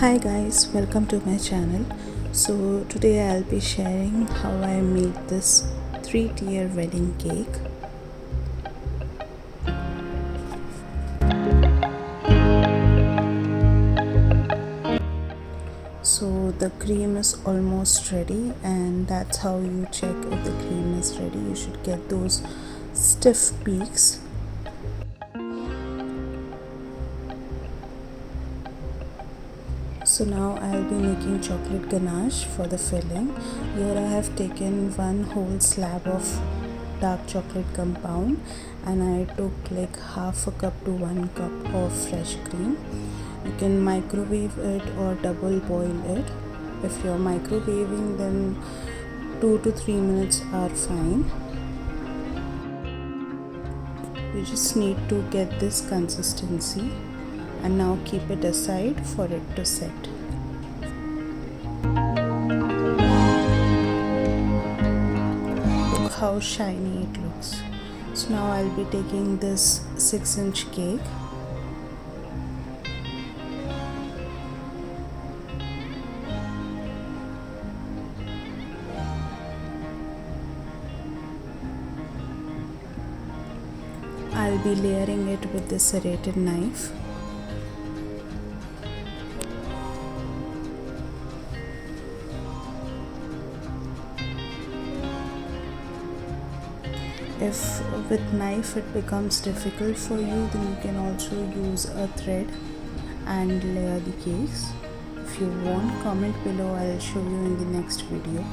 Hi guys, welcome to my channel. So today I'll be sharing how I made this 3-tier wedding cake. So the cream is almost ready, and that's how you check if the cream is ready. You should get those stiff peaks. So now I'll be making chocolate ganache for the filling. Here I have taken one whole slab of dark chocolate compound, and I took like half a cup to 1 cup of fresh cream. You can microwave it or double boil it. If you're microwaving, then 2 to 3 minutes are fine. You just need to get this consistency, and now keep it aside for it to set. Look how shiny it looks. So now I'll be taking this 6-inch cake. I'll be layering it with this serrated knife. If with knife it becomes difficult for you, then you can also use a thread and layer the cakes. If you want, comment below, I'll show you in the next video.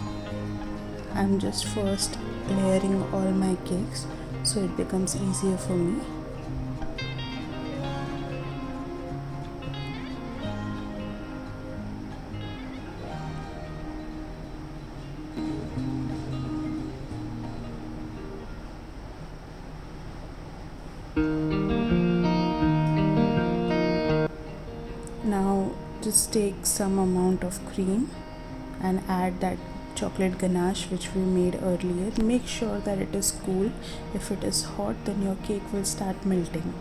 I'm just first layering all my cakes so it becomes easier for me. Now just take some amount of cream and add that chocolate ganache which we made earlier. Make sure that it is cool. If it is hot, then your cake will start melting.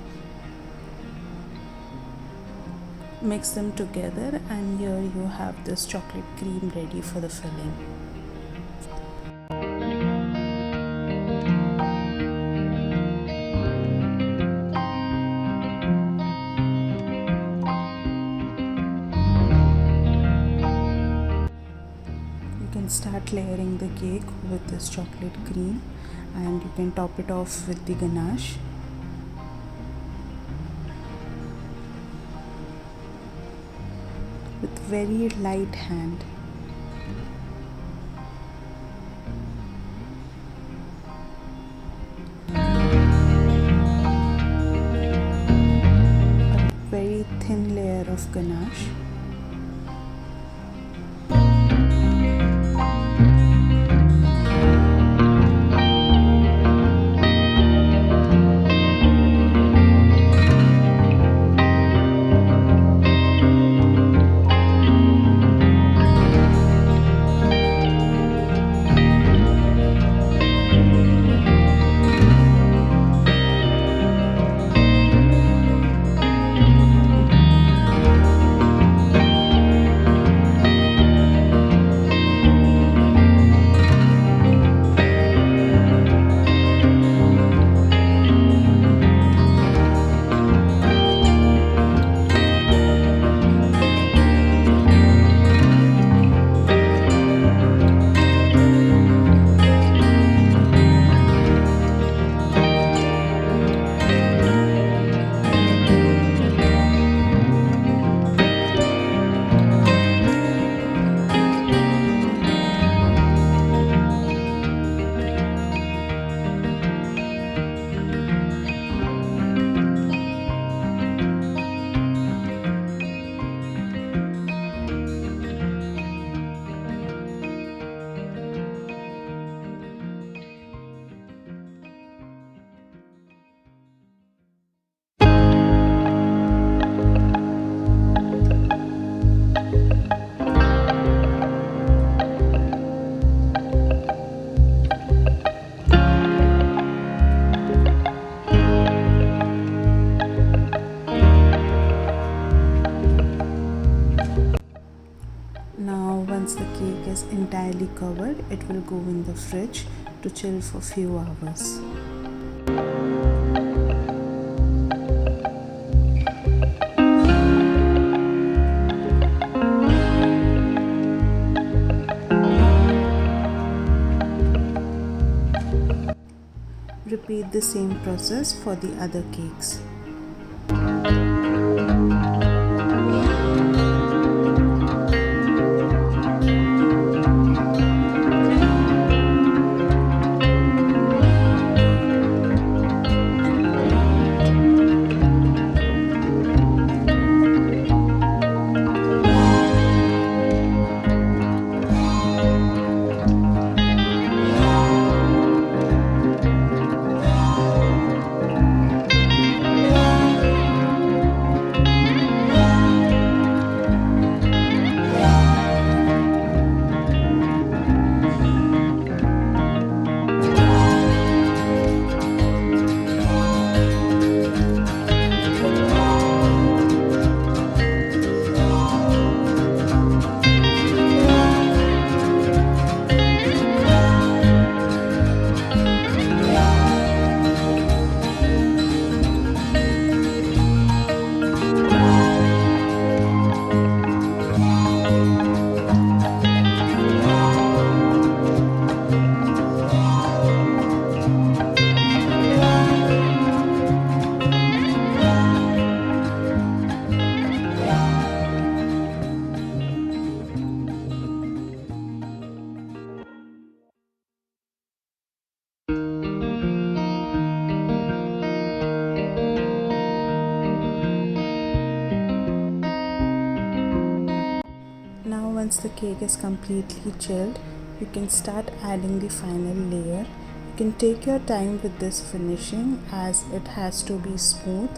Mix them together, and here you have this chocolate cream ready for the filling. Start layering the cake with this chocolate cream, and you can top it off with the ganache. With very light hand. A very thin layer of ganache. once the cake is entirely covered, it will go in the fridge to chill for few hours. Repeat the same process for the other cakes. Now once the cake is completely chilled, you can start adding the final layer. You can take your time with this finishing as it has to be smooth.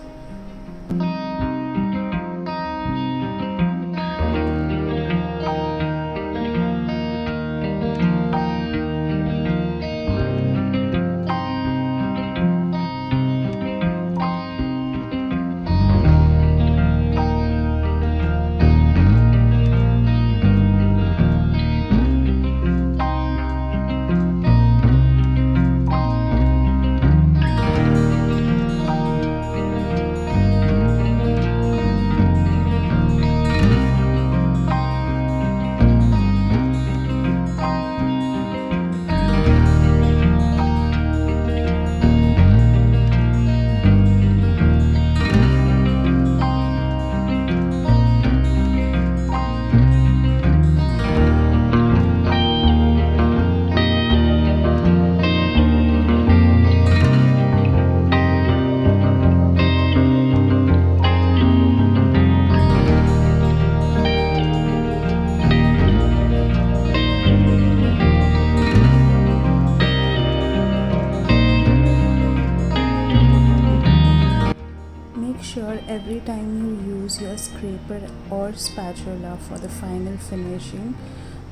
Make sure every time you use your scraper or spatula for the final finishing,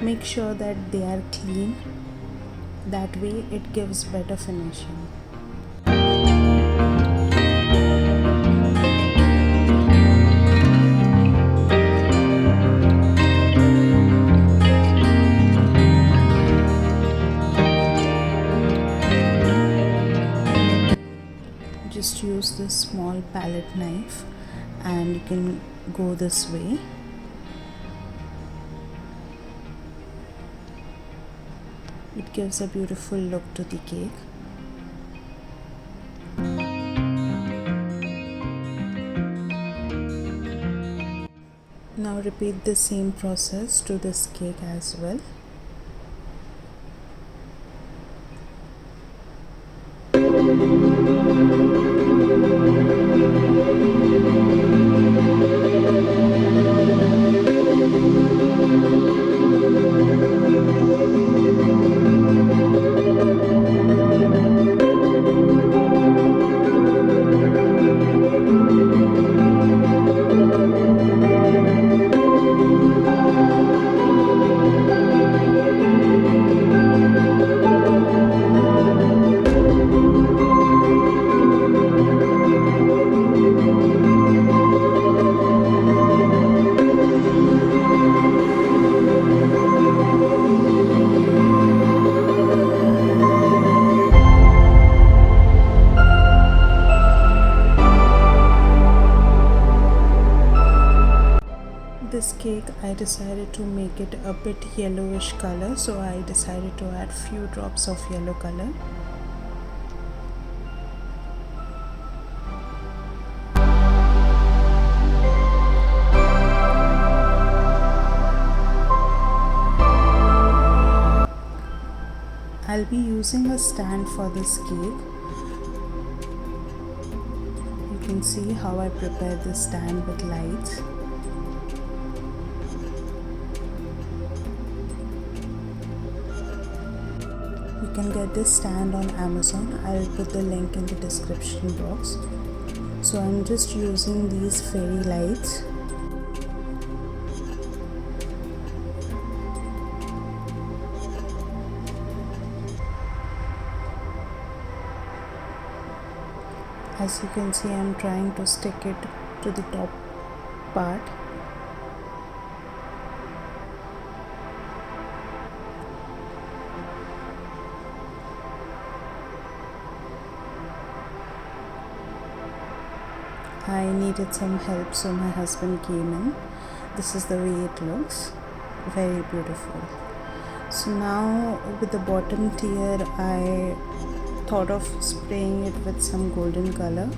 make sure that they are clean. That way it gives better finishing. Just use this small palette knife and you can go this way. It gives a beautiful look to the cake. Now repeat the same process to this cake as well. this cake, I decided to make it a bit yellowish color, so I decided to add few drops of yellow color. I'll be using a stand for this cake. You can see how I prepare the stand with lights. You can get this stand on Amazon. I'll put the link in the description box. So I'm just using these fairy lights. As you can see, I'm trying to stick it to the top part. I needed some help, so my husband came in. This is the way it looks. Very beautiful. So now with the bottom tier, I thought of spraying it with some golden color.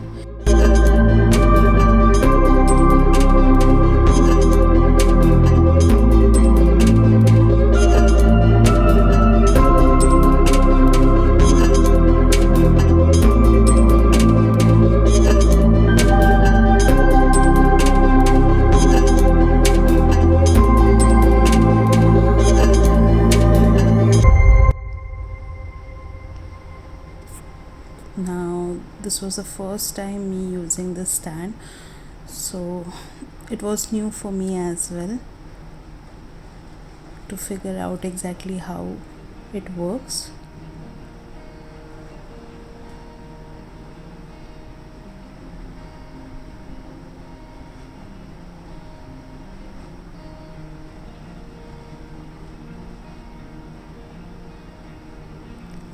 Now this was the first time me using this stand, so it was new for me as well to figure out exactly how it works.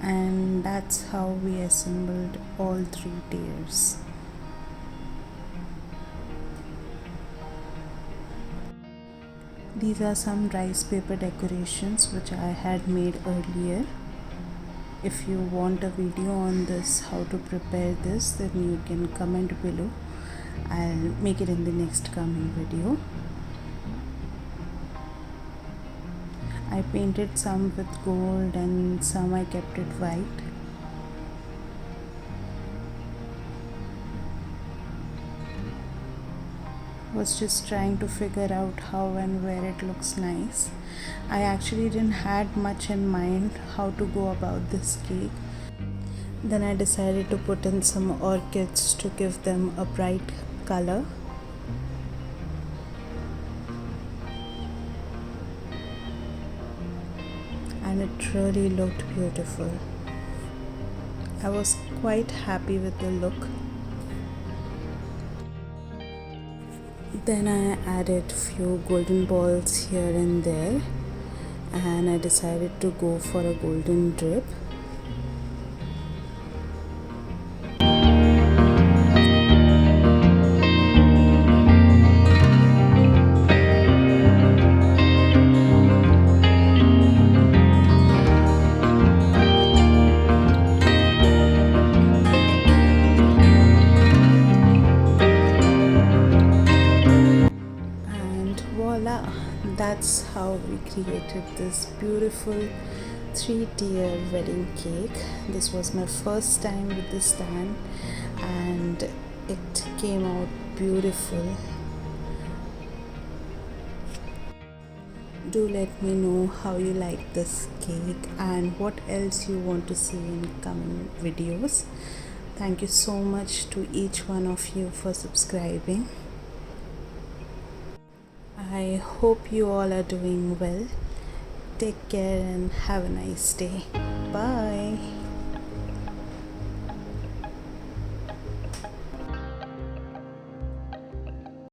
And that's how we assembled all 3 tiers. These are some rice paper decorations which I had made earlier. If you want a video on this, how to prepare this, then you can comment below. I'll make it in the next coming video. I painted some with gold and some I kept it white. Was just trying to figure out how and where it looks nice. I actually didn't had much in mind how to go about this cake. Then I decided to put in some orchids to give them a bright color. And it really looked beautiful. I was quite happy with the look. Then I added few golden balls here and there, and I decided to go for a golden drip. That's how we created this beautiful 3-tier wedding cake. This was my first time with this stand and it came out beautiful. Do let me know how you like this cake and what else you want to see in coming videos. Thank you so much to each one of you for subscribing. I hope you all are doing well. Take care and have a nice day. Bye.